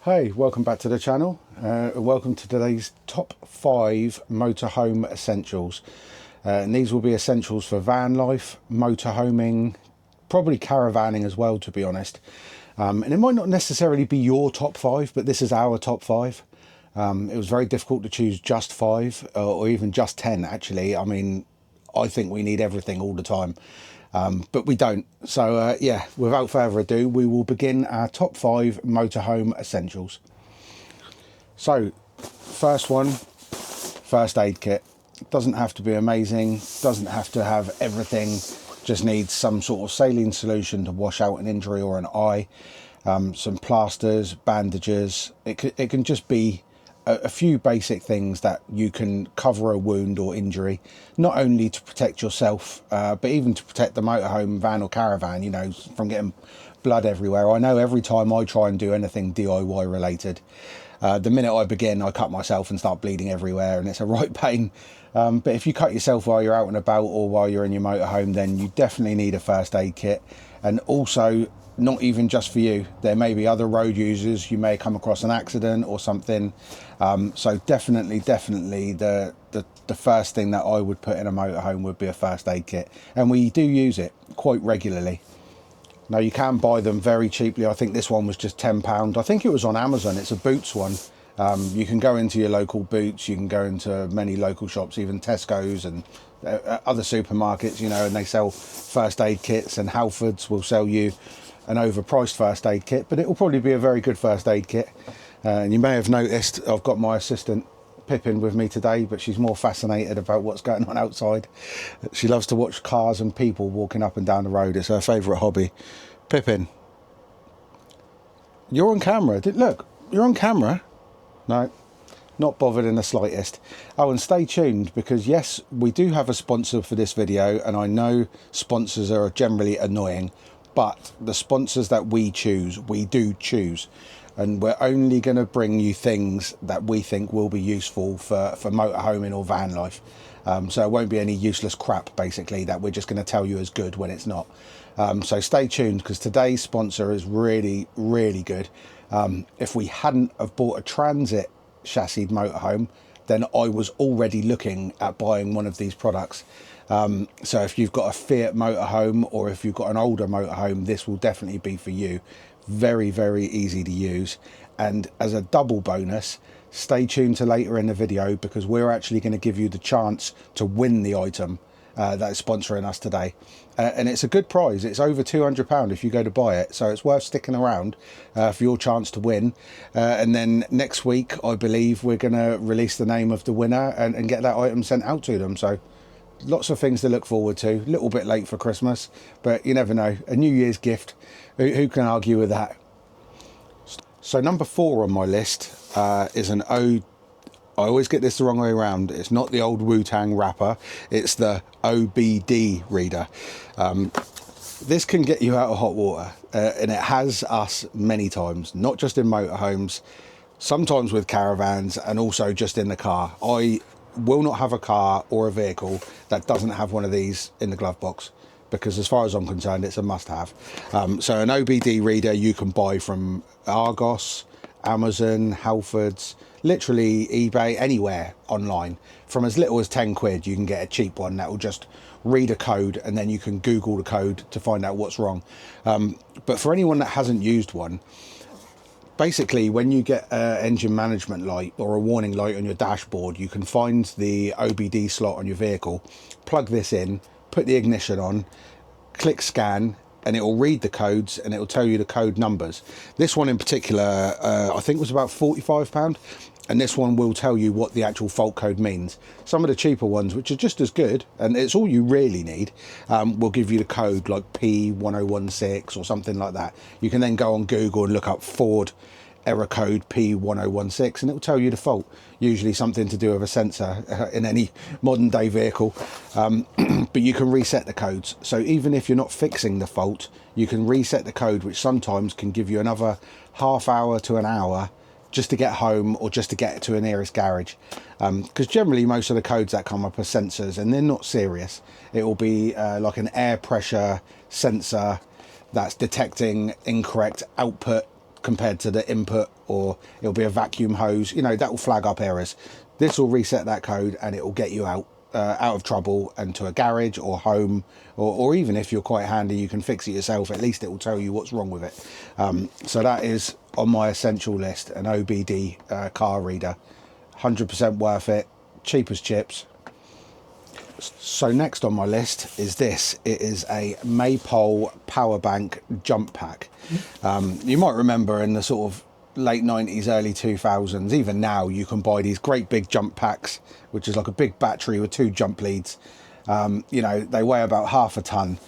Hey, welcome back to the channel. Welcome to today's top 5 motorhome essentials. And these will be essentials for van life, motorhoming, probably caravanning as well, to be honest. And it might not necessarily be your top 5, but this is our top 5. It was very difficult to choose just 5 or even just 10, actually. I mean, I think we need everything all the time. But we don't. So yeah, without further ado, we will begin our top 5 motorhome essentials. So first one, first aid kit. Doesn't have to be amazing, doesn't have to have everything, just needs some sort of saline solution to wash out an injury or an eye, some plasters, bandages. It can just be a few basic things that you can cover a wound or injury, not only to protect yourself, but even to protect the motorhome, van or caravan, you know, from getting blood everywhere. I know every time I try and do anything DIY related, the minute I begin, I cut myself and start bleeding everywhere, and it's a right pain. But if you cut yourself while you're out and about or while you're in your motorhome, then you definitely need a first aid kit. And also, not even just for you, there may be other road users, you may come across an accident or something. So definitely the first thing that I would put in a motorhome would be a first aid kit, and we do use it quite regularly. Now, you can buy them very cheaply. I think this one was just £10. I think it was on Amazon. It's a Boots one. You can go into your local Boots, you can go into many local shops, even Tesco's and other supermarkets, you know, and they sell first aid kits, and Halfords will sell you an overpriced first aid kit, but it will probably be a very good first aid kit. And you may have noticed I've got my assistant Pippin with me today, but she's more fascinated about what's going on outside. She loves to watch cars and people walking up and down the road. It's her favourite hobby. Pippin, you're on camera. Look, you're on camera. No, not bothered in the slightest. Oh, and stay tuned, because yes, we do have a sponsor for this video, and I know sponsors are generally annoying, but the sponsors that we do choose, and we're only going to bring you things that we think will be useful for motorhoming or van life. So it won't be any useless crap, basically, that we're just going to tell you is good when it's not. So stay tuned, because today's sponsor is really good. If we hadn't have bought a transit chassis motorhome, then I was already looking at buying one of these products. So if you've got a Fiat motorhome, or if you've got an older motorhome, this will definitely be for you. Very easy to use. And as a double bonus, stay tuned to later in the video, because we're actually going to give you the chance to win the item that is sponsoring us today. And it's a good prize. It's over £200 if you go to buy it, so it's worth sticking around for your chance to win. And then next week, I believe, we're going to release the name of the winner and get that item sent out to them. So lots of things to look forward to. A little bit late for Christmas, but you never know. A New Year's gift. Who can argue with that? So number 4 on my list is an I always get this the wrong way around. It's not the old Wu-Tang rapper. It's the OBD reader. This can get you out of hot water, and it has us many times, not just in motorhomes, sometimes with caravans, and also just in the car. I will not have a car or a vehicle that doesn't have one of these in the glove box, because as far as I'm concerned, it's a must-have. So an OBD reader you can buy from Argos, Amazon, Halfords, literally eBay, anywhere online. From as little as 10 quid, you can get a cheap one that will just read a code, and then you can Google the code to find out what's wrong. But for anyone that hasn't used one, basically, when you get an engine management light or a warning light on your dashboard, you can find the OBD slot on your vehicle, plug this in, put the ignition on, click scan, and it will read the codes, and it will tell you the code numbers. This one in particular, I think was about £45, and this one will tell you what the actual fault code means. Some of the cheaper ones, which are just as good, and it's all you really need, will give you the code like P1016 or something like that. You can then go on Google and look up Ford error code P1016, and it will tell you the fault, usually something to do with a sensor in any modern day vehicle. But you can reset the codes, so even if you're not fixing the fault, you can reset the code, which sometimes can give you another half hour to an hour just to get home, or just to get to a nearest garage, because generally most of the codes that come up are sensors, and they're not serious. It will be like an air pressure sensor that's detecting incorrect output compared to the input, or it'll be a vacuum hose, you know, that will flag up errors. This will reset that code and it will get you out of trouble and to a garage or home, or even if you're quite handy, you can fix it yourself. At least it will tell you what's wrong with it. So that is on my essential list, an OBD car reader. 100% worth it, cheap as chips. So next on my list is this. It is a Maypole power bank jump pack. You might remember in the sort of late 90s, early 2000s, even now you can buy these great big jump packs, which is like a big battery with 2 jump leads. You know, they weigh about half a ton.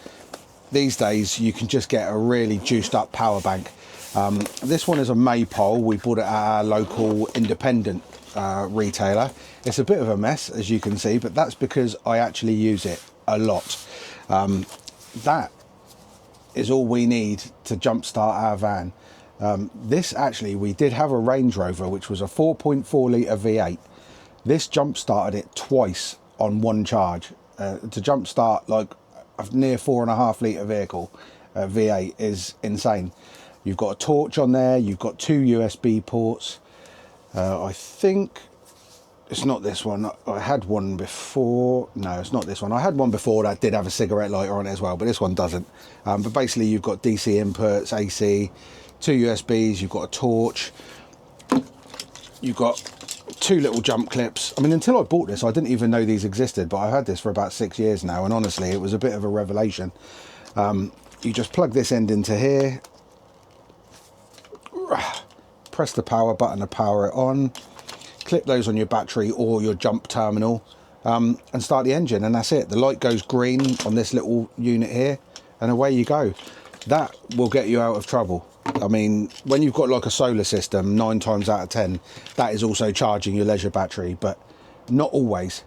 These days you can just get a really juiced up power bank. This one is a Maypole. We bought it at our local independent retailer. It's a bit of a mess, as you can see, but that's because I actually use it a lot. That is all we need to jumpstart our van. This actually, we did have a Range Rover, which was a 4.4 litre V8. This jump started it twice on one charge. To jump start like a near 4.5 litre vehicle, V8, is insane. You've got a torch on there, you've got 2 USB ports. I think it's not this one. I had one before. No, it's not this one. I had one before that did have a cigarette lighter on it as well, but this one doesn't. But basically you've got DC inputs, AC, 2 USBs, you've got a torch, you've got 2 little jump clips. I mean, until I bought this, I didn't even know these existed, but I've had this for about 6 years now, and honestly, it was a bit of a revelation. You just plug this end into here, press the power button to power it on, clip those on your battery or your jump terminal, and start the engine, and that's it. The light goes green on this little unit here, and away you go. That will get you out of trouble. I mean, when you've got like a solar system, 9 times out of 10, that is also charging your leisure battery, but not always.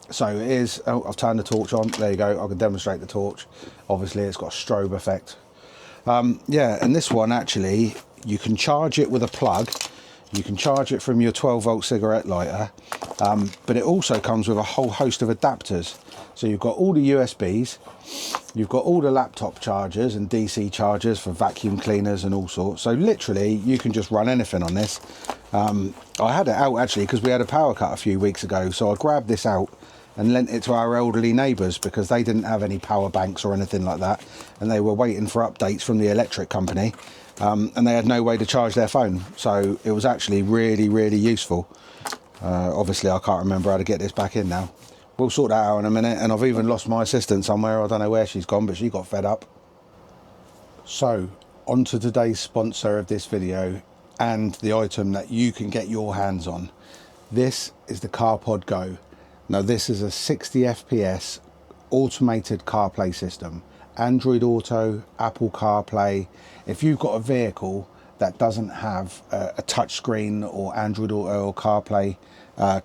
So it is. Oh, I've turned the torch on. There you go. I can demonstrate the torch. Obviously, it's got a strobe effect. Yeah, and this one actually, you can charge it with a plug. You can charge it from your 12-volt cigarette lighter, but it also comes with a whole host of adapters. So you've got all the USBs, you've got all the laptop chargers and DC chargers for vacuum cleaners and all sorts. So literally, you can just run anything on this. I had it out actually because we had a power cut a few weeks ago, so I grabbed this out and lent it to our elderly neighbours because they didn't have any power banks or anything like that, and they were waiting for updates from the electric company. And they had no way to charge their phone, so it was actually really, really useful. Obviously I can't remember how to get this back in now. We'll sort that out in a minute, and I've even lost my assistant somewhere. I don't know where she's gone, but she got fed up. So on to today's sponsor of this video, and the item that you can get your hands on. This is the CarPod Go. Now this is a 60 FPS automated CarPlay system. Android Auto, Apple CarPlay. If you've got a vehicle that doesn't have a touch screen or Android Auto or CarPlay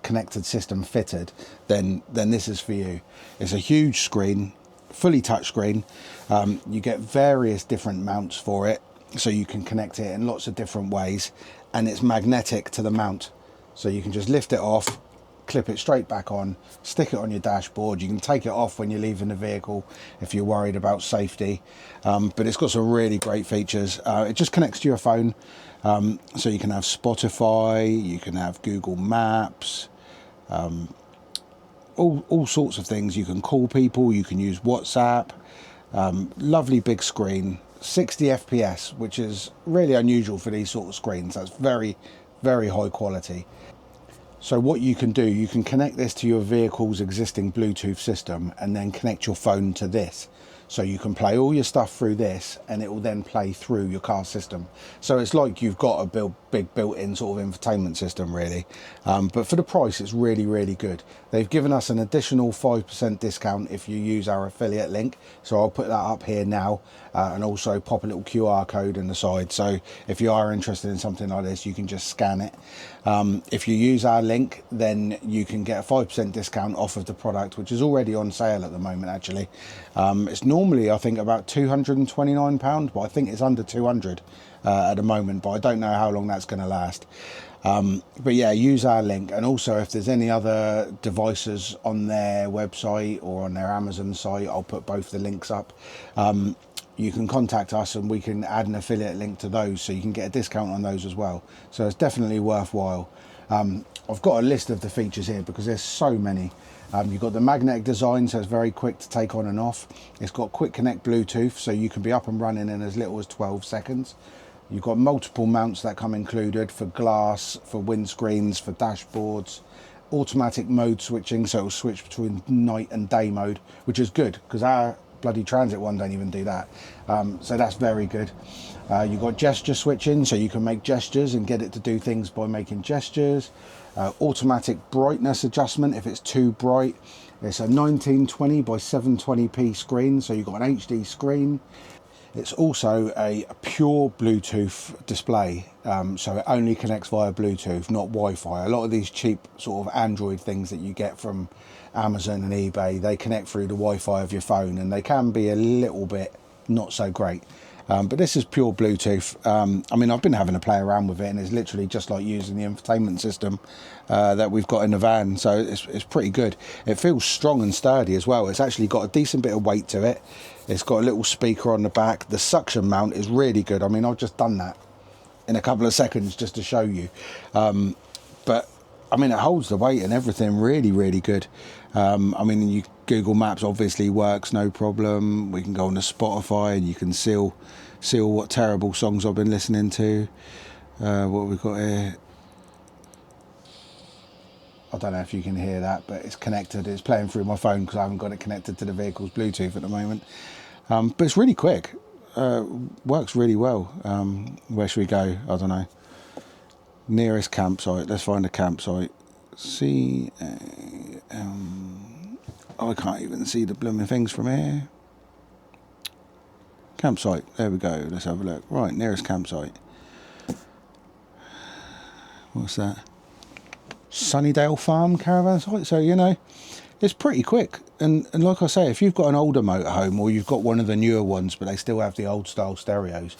connected system fitted, then this is for you. It's a huge screen, fully touch screen. You get various different mounts for it, so you can connect it in lots of different ways, and it's magnetic to the mount, so you can just lift it off, clip it straight back on, stick it on your dashboard. You can take it off when you're leaving the vehicle if you're worried about safety, but it's got some really great features. It just connects to your phone, so you can have Spotify, you can have Google Maps, all sorts of things. You can call people, you can use WhatsApp. Lovely big screen, 60 FPS, which is really unusual for these sort of screens. That's very, very high quality. So what you can do, you can connect this to your vehicle's existing Bluetooth system and then connect your phone to this. So you can play all your stuff through this, and it will then play through your car system. So it's like you've got a big built-in sort of infotainment system, really. But for the price, it's really, really good. They've given us an additional 5% discount if you use our affiliate link. So I'll put that up here now, and also pop a little QR code in the side. So if you are interested in something like this, you can just scan it. If you use our link, then you can get a 5% discount off of the product, which is already on sale at the moment, actually. It's normally, I think, about £229, but I think it's under 200 at the moment, but I don't know how long that's going to last. But yeah, use our link. And also, if there's any other devices on their website or on their Amazon site, I'll put both the links up. you can contact us and we can add an affiliate link to those, so you can get a discount on those as well. So it's definitely worthwhile. I've got a list of the features here because there's so many. You've got the magnetic design, so it's very quick to take on and off. It's got quick connect Bluetooth, so you can be up and running in as little as 12 seconds. You've got multiple mounts that come included for glass, for windscreens, for dashboards. Automatic mode switching, so it'll switch between night and day mode, which is good because our bloody Transit one don't even do that. So that's very good. You've got gesture switching, so you can make gestures and get it to do things by making gestures. Automatic brightness adjustment if it's too bright. It's a 1920 by 720p screen, so you've got an HD screen. It's also a pure Bluetooth display, so it only connects via Bluetooth, not Wi-Fi. A lot of these cheap sort of Android things that you get from Amazon and eBay, they connect through the Wi-Fi of your phone, and they can be a little bit not so great. But this is pure Bluetooth. I mean, I've been having a play around with it, and it's literally just like using the infotainment system that we've got in the van. So it's pretty good. It feels strong and sturdy as well. It's actually got a decent bit of weight to it. It's got a little speaker on the back. The suction mount is really good. I mean, I've just done that in a couple of seconds just to show you. But I mean, it holds the weight and everything really, really good. I mean, Google Maps obviously works, no problem. We can go on to Spotify and you can seal what terrible songs I've been listening to. What we've got here, I don't know if you can hear that, but it's connected. It's playing through my phone because I haven't got it connected to the vehicle's Bluetooth at the moment. But it's really quick. Works really well. Where should we go? I don't know. Nearest campsite. Let's find a campsite. I can't even see the blooming things from here. Campsite. There we go. Let's have a look. Right, nearest campsite. What's that? Sunnydale Farm caravan site. So, you know, it's pretty quick. And like I say, if you've got an older motorhome or you've got one of the newer ones, but they still have the old style stereos,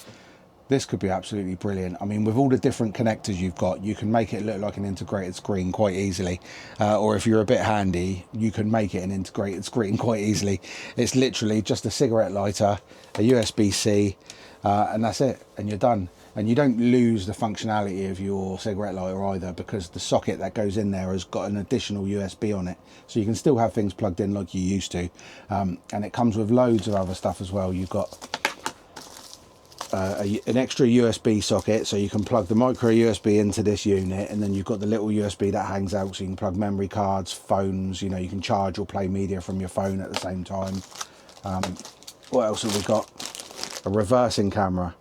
this could be absolutely brilliant. I mean, with all the different connectors you've got, you can make it look like an integrated screen quite easily. Or if you're a bit handy, you can make it an integrated screen quite easily. It's literally just a cigarette lighter, a USB-C, and that's it, and you're done. And you don't lose the functionality of your cigarette lighter either, because the socket that goes in there has got an additional USB on it. So you can still have things plugged in like you used to. And it comes with loads of other stuff as well. You've got an extra USB socket, so you can plug the micro USB into this unit, and then you've got the little USB that hangs out, so you can plug memory cards, phones, you know, you can charge or play media from your phone at the same time. What else have we got? A reversing camera.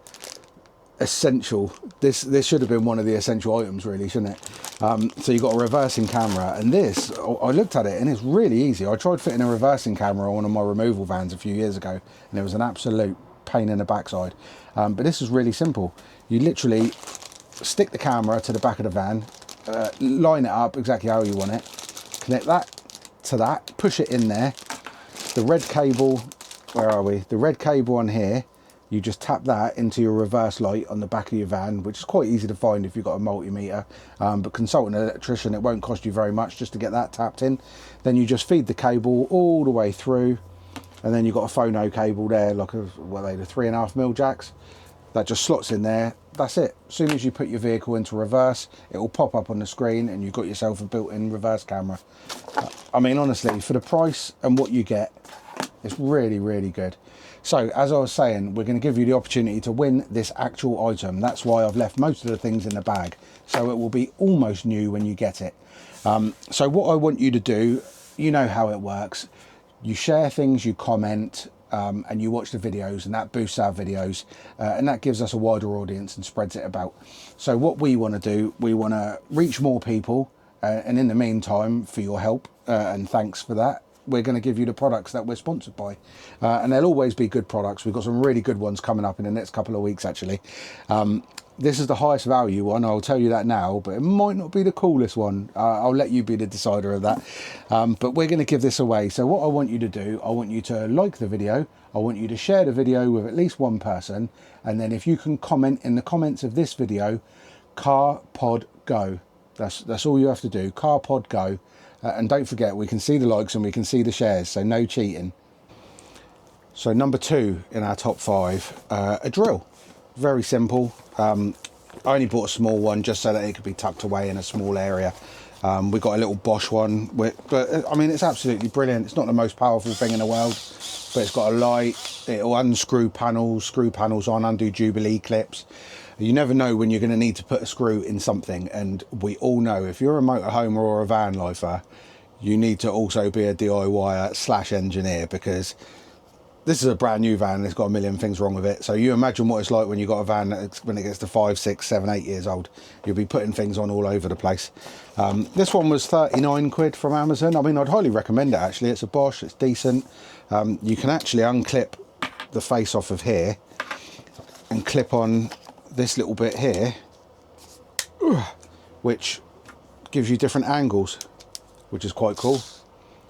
Essential. This should have been one of the essential items, really, shouldn't it? So you've got a reversing camera, and this, I looked at it and it's really easy. I tried fitting a reversing camera on one of my removal vans a few years ago, and it was an absolute pain in the backside. But this is really simple. You literally stick the camera to the back of the van, line it up exactly how you want it, connect that to that, push it in there. The red cable, where are we? The red cable on here, you just tap that into your reverse light on the back of your van, which is quite easy to find if you've got a multimeter. But consult an electrician, it won't cost you very much just to get that tapped in. Then you just feed the cable all the way through, and then you've got a phono cable there, like the 3.5mm jacks. That just slots in there. That's it. As soon as you put your vehicle into reverse, it will pop up on the screen and you've got yourself a built-in reverse camera. I mean, honestly, for the price and what you get, it's really, really good. So, as I was saying, we're going to give you the opportunity to win this actual item. That's why I've left most of the things in the bag, so it will be almost new when you get it. So what I want you to do, you know how it works. You share things, you comment, and you watch the videos, and that boosts our videos, and that gives us a wider audience and spreads it about. So what we want to do, we want to reach more people, and in the meantime, for your help, and thanks for that, we're going to give you the products that we're sponsored by, and they'll always be good products. We've got some really good ones coming up in the next couple of weeks, actually. This is the highest value one, I'll tell you that now, but it might not be the coolest one. I'll let you be the decider of that. But we're going to give this away. So what I want you to do, I want you to like the video, I want you to share the video with at least one person, and then if you can comment in the comments of this video, CarPod Go. That's all you have to do, CarPod Go. And don't forget, we can see the likes and we can see the shares, so no cheating. So number 2 in our top 5, a drill. Very simple. I only bought a small one just so that it could be tucked away in a small area. We got a little Bosch one, but I mean, it's absolutely brilliant. It's not the most powerful thing in the world, but it's got a light. It'll unscrew panels, screw panels on, undo Jubilee clips. You never know when you're going to need to put a screw in something, and we all know if you're a motorhomer or a van lifer, you need to also be a DIYer / engineer, because this is a brand new van and it's got a million things wrong with it. So you imagine what it's like when you've got a van when it gets to 5, 6, 7, 8 years old. You'll be putting things on all over the place. This one was 39 quid from Amazon. I mean, I'd highly recommend it actually. It's a Bosch, it's decent. You can actually unclip the face off of here and clip on this little bit here, which gives you different angles, which is quite cool.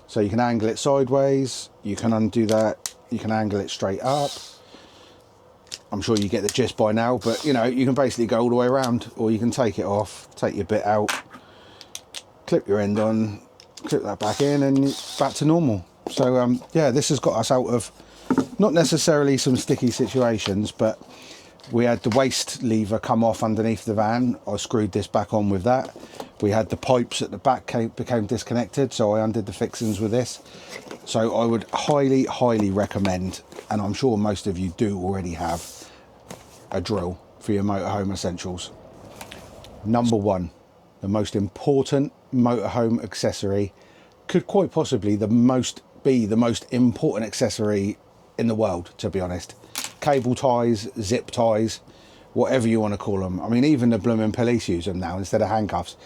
So you can angle it sideways, you can undo that, you can angle it straight up. I'm sure you get the gist by now, but you know, you can basically go all the way around, or you can take it off, take your bit out, clip your end on, clip that back in, and back to normal. So yeah, this has got us out of not necessarily some sticky situations, but we had the waste lever come off underneath the van. I screwed this back on with that. We had the pipes at the back became disconnected, so I undid the fixings with this. So I would highly recommend, and I'm sure most of you do already have, a drill for your motorhome essentials. Number 1, the most important motorhome accessory, could quite possibly be the most important accessory in the world, to be honest. Cable ties, zip ties, whatever you want to call them. I mean, even the blooming police use them now instead of handcuffs.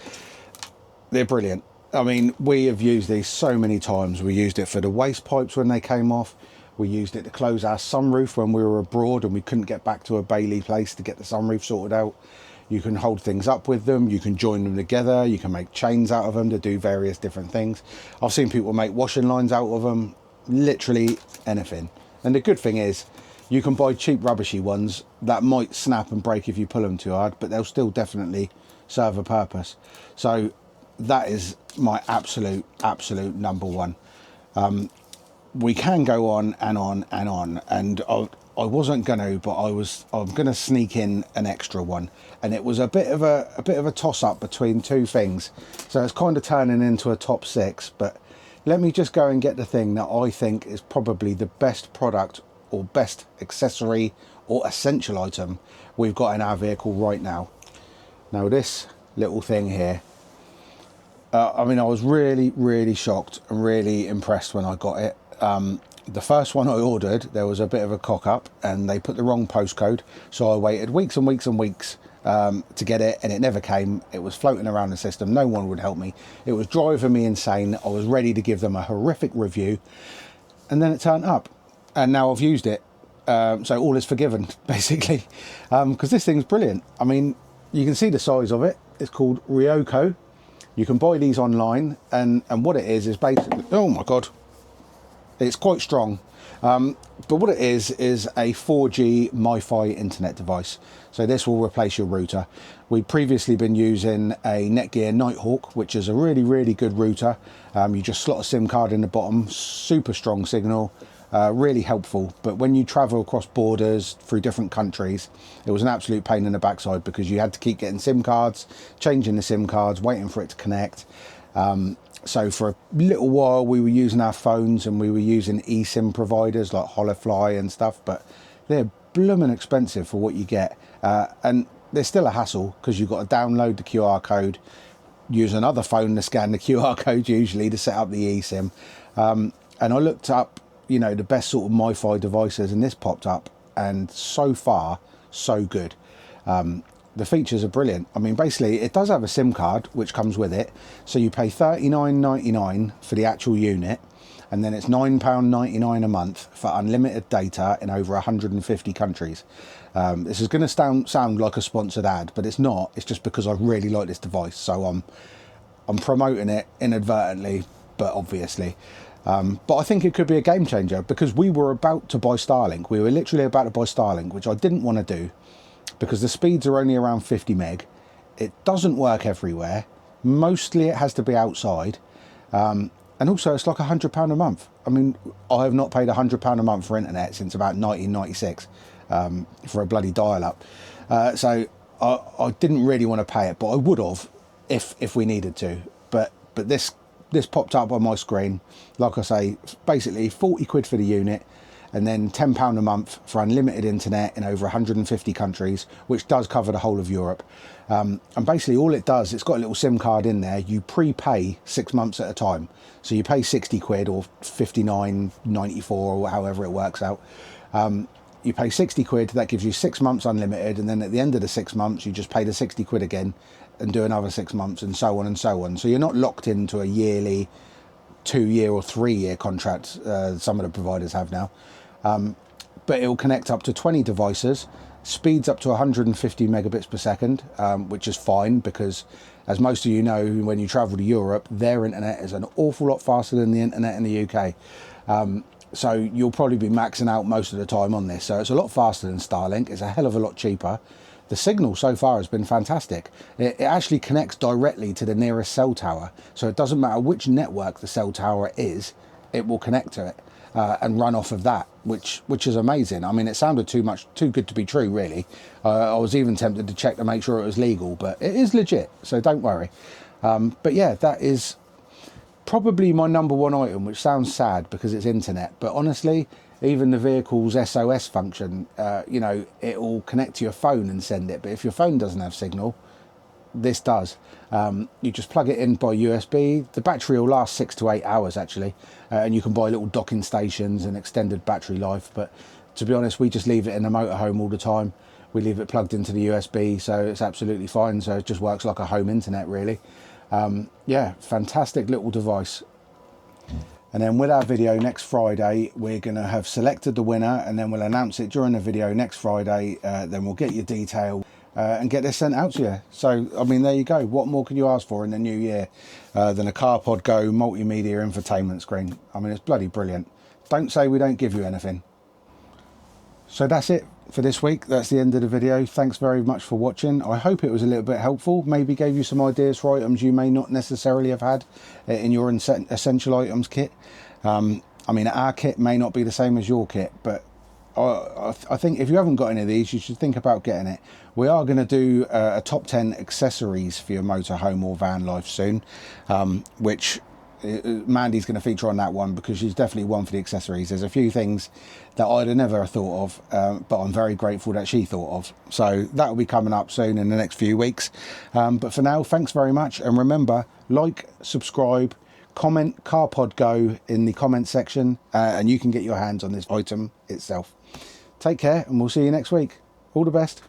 They're brilliant. I mean, we have used these so many times. We used it for the waste pipes when they came off. We used it to close our sunroof when we were abroad and we couldn't get back to a Bailey place to get the sunroof sorted out. You can hold things up with them. You can join them together. You can make chains out of them to do various different things. I've seen people make washing lines out of them. Literally anything. And the good thing is, you can buy cheap rubbishy ones that might snap and break if you pull them too hard, but they'll still definitely serve a purpose. So that is my absolute number 1. We can go on and on and on, and I wasn't going to, but I'm going to sneak in an extra one, and it was a bit of a toss up between 2 things. So it's kind of turning into a top 6, but let me just go and get the thing that I think is probably the best product or best accessory or essential item we've got in our vehicle right now. Now this little thing here, I mean, I was really shocked and really impressed when I got it. The first one I ordered, there was a bit of a cock up and they put the wrong postcode, so I waited weeks and weeks and weeks to get it, and it never came. It was floating around the system. No one would help me. It was driving me insane. I was ready to give them a horrific review, and then it turned up. And now I've used it, so all is forgiven, basically, because this thing's brilliant. I mean, you can see the size of it. It's called Ryoko. You can buy these online, and what it is basically, oh my god, it's quite strong. But what it is a 4G MiFi internet device. So this will replace your router. We'd previously been using a Netgear Nighthawk, which is a really good router. You just slot a SIM card in the bottom, super strong signal. Really helpful, but when you travel across borders through different countries, it was an absolute pain in the backside because you had to keep getting SIM cards, changing the SIM cards, waiting for it to connect. So for a little while we were using our phones and we were using eSIM providers like Holofly and stuff, but they're blooming expensive for what you get, and they're still a hassle because you've got to download the QR code, use another phone to scan the QR code usually to set up the eSIM, and I looked up, you know, the best sort of MiFi devices, and this popped up, and so far so good. The features are brilliant. I mean, basically it does have a SIM card which comes with it, so you pay £39.99 for the actual unit, and then it's £9.99 a month for unlimited data in over 150 countries. This is going to sound like a sponsored ad, but it's not. It's just because I really like this device, so I'm promoting it inadvertently, but obviously. But I think it could be a game changer, because we were about to buy Starlink. We were literally about to buy Starlink, which I didn't want to do because the speeds are only around 50 meg. It doesn't work everywhere. Mostly it has to be outside. And also it's like £100 a month. I mean, I have not paid £100 a month for internet since about 1996 for a bloody dial-up. So I didn't really want to pay it, but I would have if we needed to. But this popped up on my screen. Like I say, basically 40 quid for the unit, and then £10 a month for unlimited internet in over 150 countries, which does cover the whole of Europe. And basically all it does, it's got a little SIM card in there. You prepay 6 months at a time. So you pay 60 quid or 59.94 or however it works out. You pay 60 quid, that gives you 6 months unlimited. And then at the end of the 6 months, you just pay the 60 quid again and do another 6 months, and so on and so on. So you're not locked into a yearly, 2-year or 3-year contract. Some of the providers have now. But it will connect up to 20 devices, speeds up to 150 megabits per second, which is fine because, as most of you know, when you travel to Europe, their internet is an awful lot faster than the internet in the UK. So you'll probably be maxing out most of the time on this. So it's a lot faster than Starlink. It's a hell of a lot cheaper. The signal so far has been fantastic. It actually connects directly to the nearest cell tower. So it doesn't matter which network the cell tower is, it will connect to it. And run off of that, which is amazing. I mean, it sounded too good to be true, really. I was even tempted to check to make sure it was legal, but it is legit, so don't worry. But yeah, that is probably my #1 item, which sounds sad because it's internet, but honestly, even the vehicle's SOS function, you know, it will connect to your phone and send it, but if your phone doesn't have signal, this does. You just plug it in by USB. The battery will last 6 to 8 hours actually, and you can buy little docking stations and extended battery life, but to be honest, we just leave it in the motorhome all the time. We leave it plugged into the USB, so it's absolutely fine. So it just works like a home internet really. Yeah, fantastic little device. And then with our video next Friday, we're going to have selected the winner, and then we'll announce it during the video next Friday. Then we'll get your detail and get this sent out to you. So, I mean, there you go. What more can you ask for in the new year than a CarPod Go multimedia infotainment screen? I mean, it's bloody brilliant. Don't say we don't give you anything. So that's it for this week. That's the end of the video. Thanks very much for watching. I hope it was a little bit helpful. Maybe gave you some ideas for items you may not necessarily have had in your essential items kit. I mean, our kit may not be the same as your kit, but I think if you haven't got any of these, you should think about getting it. We are going to do a top 10 accessories for your motorhome or van life soon, which Mandy's going to feature on that one because she's definitely one for the accessories. There's a few things that I'd have never thought of, but I'm very grateful that she thought of. So that will be coming up soon in the next few weeks. But for now, thanks very much. And remember, like, subscribe, comment CarPod Go in the comment section, and you can get your hands on this item itself. Take care, and we'll see you next week. All the best.